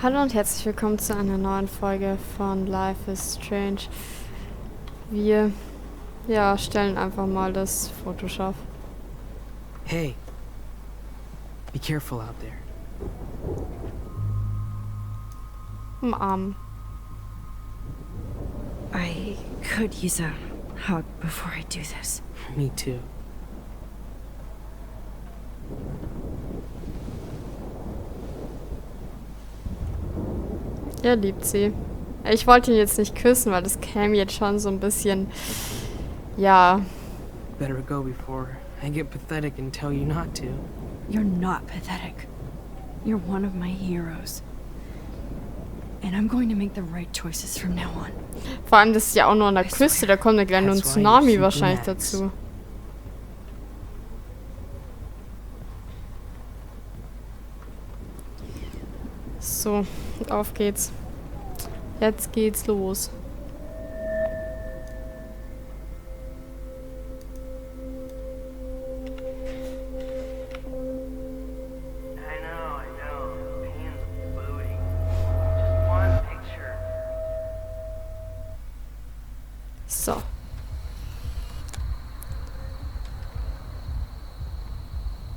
Hallo und herzlich willkommen zu einer neuen Folge von Life is Strange. Wir, stellen einfach mal das Foto scharf. Hey, be careful out there. Umarmen. I could use a hug before I do this. Me too. Er liebt sie. Ich wollte ihn jetzt nicht küssen, weil das käme jetzt schon so ein bisschen, Better go before I get pathetic and tell you not to. You're not pathetic. You're one of my heroes. And I'm going to make the right choices from now on. Vor allem, das ist ja auch nur an der Küste, da kommt ja gleich nur ein Tsunami wahrscheinlich dazu. So, auf geht's. Jetzt geht's los. I know. Pain's booty. Just one picture. So.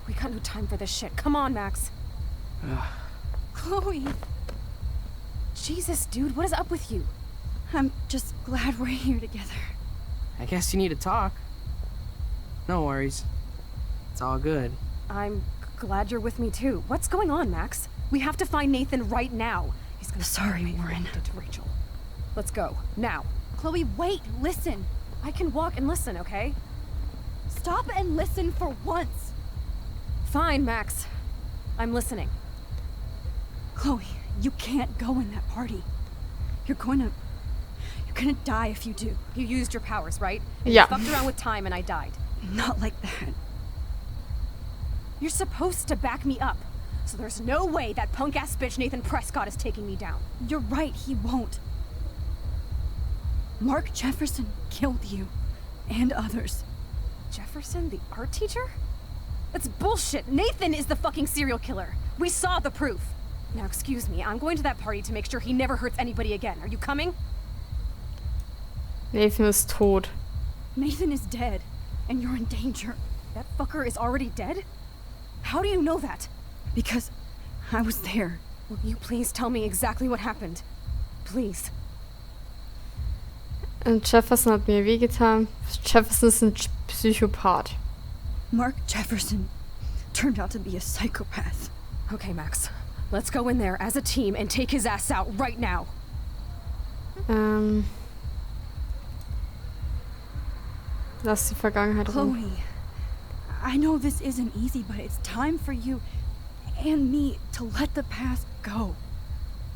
We got no time for this shit. Come on, Max. Chloe. Jesus, dude, what is up with you? I'm just glad we're here together. I guess you need to talk. No worries. It's all good. I'm glad you're with me too. What's going on, Max? We have to find Nathan right now. He's gonna Sorry, Warren. to Rachel. Let's go now. Chloe, wait, listen. I can walk and listen, okay? Stop and listen for once. Fine, Max. I'm listening. Chloe, you can't go in that party. You're gonna die if you do. You used your powers, right? And Yeah. You fucked around with time and I died. Not like that. You're supposed to back me up. So there's no way that punk-ass bitch Nathan Prescott is taking me down. You're right, he won't. Mark Jefferson killed you. And others. Jefferson, the art teacher? That's bullshit. Nathan is the fucking serial killer. We saw the proof. Now, excuse me, I'm going to that party to make sure he never hurts anybody again. Are you coming? Nathan ist tot. Nathan is dead, and you're in danger. That fucker is already dead? How do you know that? Because I was there. Will you please tell me exactly what happened? Please. Und Jefferson hat mir wehgetan. Jefferson ist ein Psychopath. Mark Jefferson turned out to be a psychopath. Okay, Max. Let's go in there as a team and take his ass out right now. Lass die Vergangenheit rum. Chloe, I know this isn't easy, but it's time for you and me to let the past go.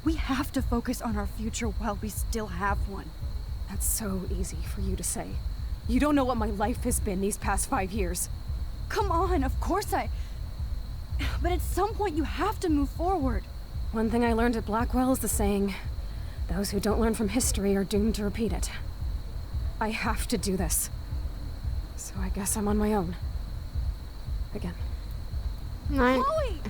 We have to focus on our future while we still have one. That's so easy for you to say. You don't know what my life has been these past 5 years. Come on, of course But at some point you have to move forward. One thing I learned at Blackwell is the saying, those who don't learn from history are doomed to repeat it. I have to do this. So I guess I'm on my own. Again. Nein. Chloe!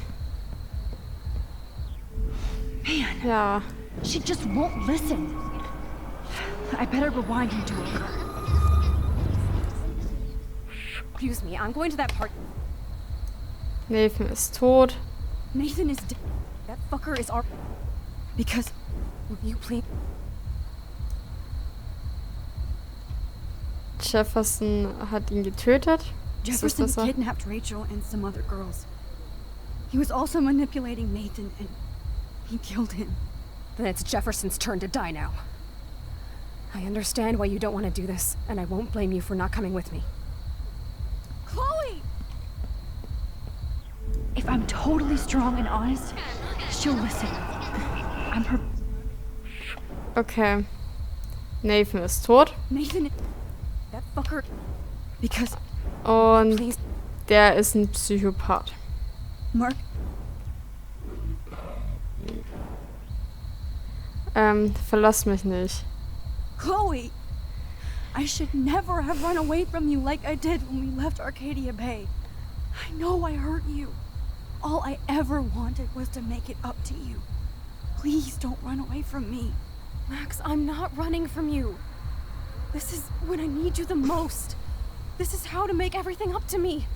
Man, Ja. she just won't listen. I better rewind into her. Excuse me, I'm going to that party. Nathan ist tot. Nathan is dead. That fucker is our... Because Will you please... Jefferson hat ihn getötet. Ist das Jefferson das? kidnapped Rachel and some other girls. He was also manipulating Nathan and he killed him. Then it's Jefferson's turn to die now. I understand why you don't want to do this, and I won't blame you for not coming with me. Chloe! If I'm totally strong and honest, she'll listen. I'm her... Okay. Nathan ist tot. Nathan... That fucker... Because Und Please. der ist ein Psychopath. Mark... Verlass mich nicht. Chloe! I should never have run away from you like I did when we left Arcadia Bay. I know I hurt you. All I ever wanted was to make it up to you. Please don't run away from me. Max, I'm not running from you. This is when I need you the most. This is how to make everything up to me.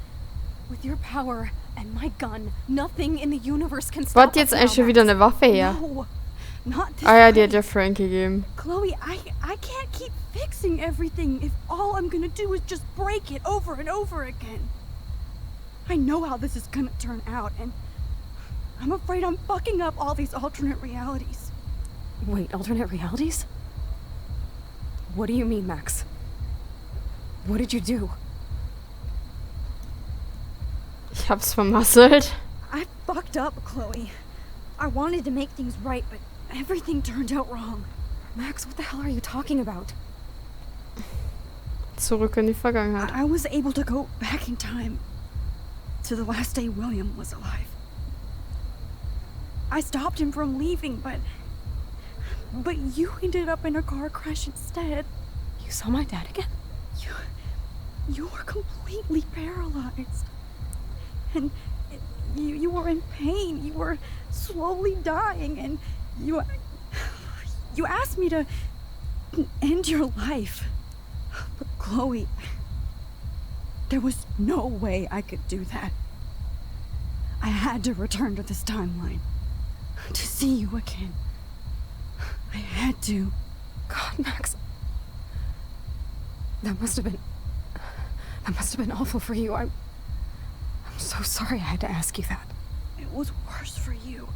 With your power and my gun, nothing in the universe can stop Wart jetzt us eigentlich now, schon wieder Max. eine Waffe her? No, not this Ah ja, die way. hat ja Frank gegeben. Chloe, I can't keep fixing everything if all I'm gonna do is just break it over and over again. I know how this is gonna turn out, and I'm afraid I'm fucking up all these alternate realities. Wait, alternate realities? What do you mean, Max? What did you do? Ich hab's vermasselt. I fucked up, Chloe. I wanted to make things right, but everything turned out wrong. Max, what the hell are you talking about? Zurück in die Vergangenheit. I was able to go back in time to the last day William was alive. I stopped him from leaving, but you ended up in a car crash instead. You saw my dad again? You were completely paralyzed. And you were in pain. You were slowly dying, and you asked me to end your life. But Chloe, there was no way I could do that. I had to return to this timeline to see you again. I had to. God, Max. That must have been awful for you. I'm so sorry I had to ask you that. It was worse for you.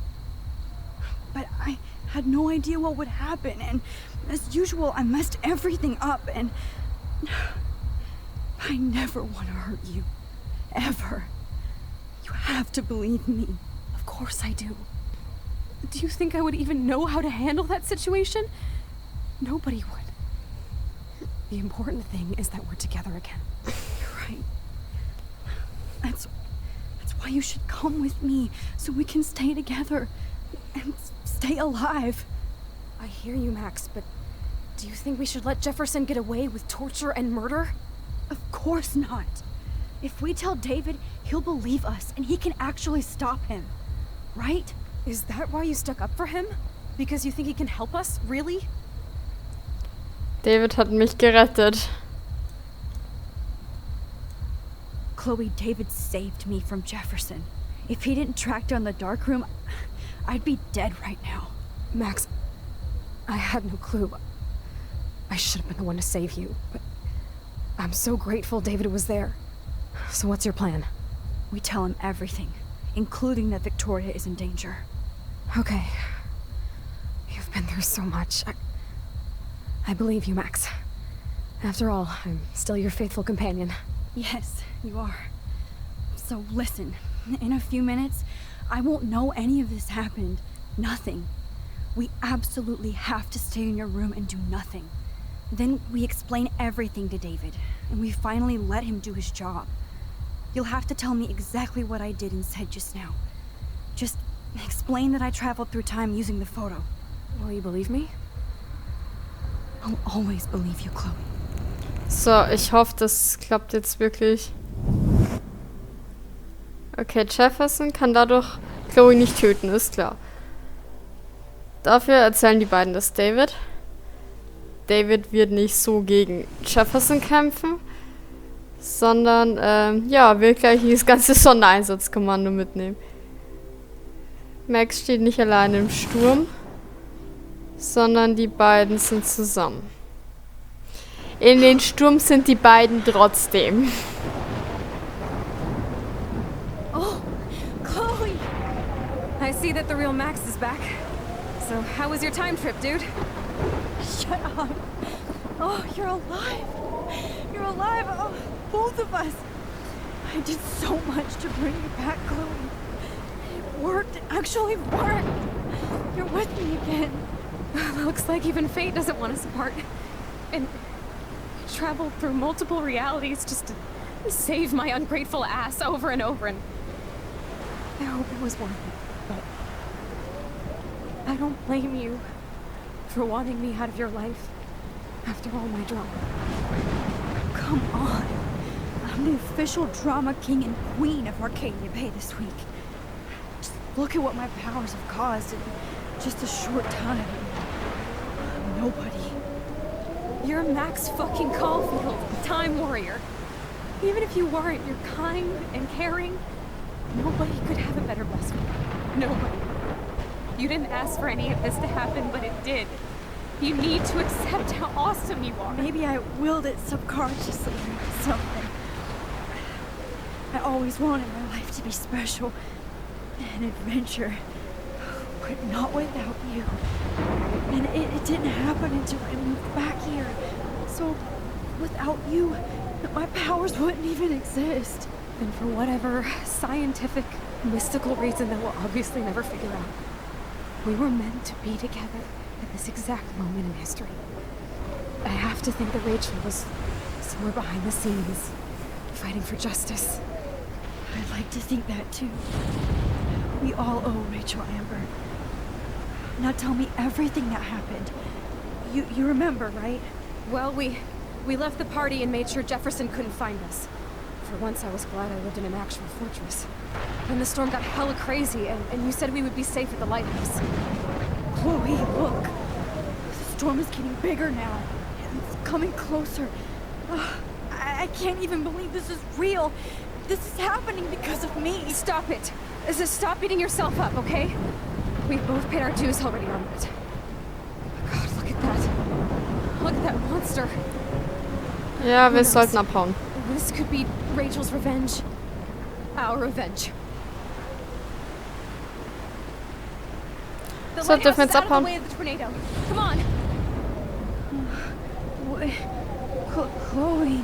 But I had no idea what would happen, and as usual, I messed everything up, and I never want to hurt you. Ever. You have to believe me. Of course I do. Do you think I would even know how to handle that situation? Nobody would. The important thing is that we're together again. You're right. That's why you should come with me, so we can stay together and stay alive. I hear you, Max, but do you think we should let Jefferson get away with torture and murder? Of course not. If we tell David, he'll believe us, and he can actually stop him. Right? Is that why you stuck up for him? Because you think he can help us? Really? David hat mich gerettet. Chloe, David saved me from Jefferson. If he didn't track down the dark room, I'd be dead right now. Max, I had no clue. I should have been the one to save you, but I'm so grateful David was there. So what's your plan? We tell him everything, including that Victoria is in danger. Okay. You've been through so much. I believe you, Max. After all, I'm still your faithful companion. Yes, you are. So listen, in a few minutes, I won't know any of this happened. Nothing. We absolutely have to stay in your room and do nothing. Then we explain everything to David, and we finally let him do his job. You'll have to tell me exactly what I did and said just now. Just explain that I traveled through time using the photo. Will you believe me? I'll always believe you, Chloe. So, ich hoffe, das klappt jetzt wirklich. Okay, Jefferson kann dadurch Chloe nicht töten, ist klar. Dafür erzählen die beiden das David. David wird nicht so gegen Jefferson kämpfen, sondern, ja, will gleich das ganze Sondereinsatzkommando mitnehmen. Max steht nicht allein im Sturm, sondern die beiden sind zusammen. In den Sturm sind die beiden trotzdem. Oh, Chloe! I see that the real Max is back. So, how was your time trip, dude? Shut up. Oh, you're alive. You're alive. Oh, both of us. I did so much to bring you back, Chloe. It worked. It actually worked. You're with me again. Looks like even fate doesn't want us apart. And I traveled through multiple realities just to save my ungrateful ass over and over, and I hope it was worth it, but I don't blame you for wanting me out of your life after all my drama. Come on. I'm the official drama king and queen of Arcadia Bay this week. Just look at what my powers have caused, and just a short time. Nobody. You're Max fucking Caulfield, Time Warrior. Even if you weren't, you're kind and caring. Nobody could have a better best friend. Nobody. You didn't ask for any of this to happen, but it did. You need to accept how awesome you are. Maybe I willed it subconsciously or something. I always wanted my life to be special. An adventure. But not without you. And it didn't happen until I moved back here. So, without you, my powers wouldn't even exist. And for whatever scientific, mystical reason that we'll obviously never figure out, we were meant to be together at this exact moment in history. I have to think that Rachel was somewhere behind the scenes, fighting for justice. I'd like to think that too. We all owe Rachel Amber. Now tell me everything that happened. You remember, right? Well, we left the party and made sure Jefferson couldn't find us. For once, I was glad I lived in an actual fortress. Then the storm got hella crazy, and you said we would be safe at the lighthouse. Chloe, look. The storm is getting bigger now. And it's coming closer. I can't even believe this is real. This is happening because of me. Stop it. Stop beating yourself up, okay? We've both paid our dues already on that. God, look at that. Look at that monster. Ja, wir Who knows? sollten abhauen. This could be Rachel's revenge. Our revenge. The So, dürfen wir lighthouse jetzt is out of the abhauen? way of the tornado. Come on. Chloe.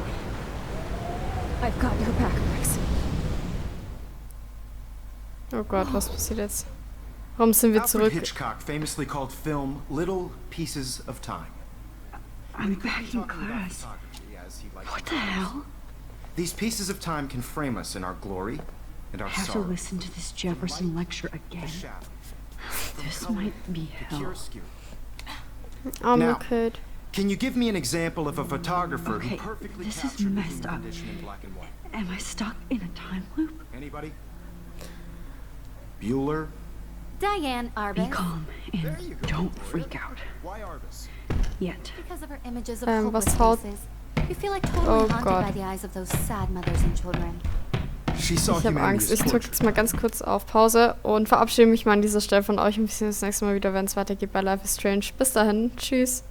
I've got your back, Max. Oh Gott, was passiert jetzt? Warum sind wir Alfred zurück? Hitchcock famously called film little pieces of time. I'm back in class. What the hell? These pieces of time can frame us in our glory and our I have to sorrow. listen to this Jefferson lecture again. This might be hell. Arme Now. Kid. Can you give me an example of a photographer Okay, who perfectly this is captured the messed human up. condition in black and white? Am I stuck in a time loop? Anybody? Bueller? Diane Be Arbus. calm and don't freak out. Why Arvis? Yet. Because of her images of was hopeless haut- faces. You feel like totally Oh haunted Gott. by the eyes of those sad mothers and children. She saw Ich habe humanity Angst. as Ich drücke torture. jetzt mal ganz kurz auf Pause und verabschiede mich mal an dieser Stelle von euch und wir sehen uns das nächste Mal wieder, wenn es weitergeht bei Life is Strange. Bis dahin. Tschüss.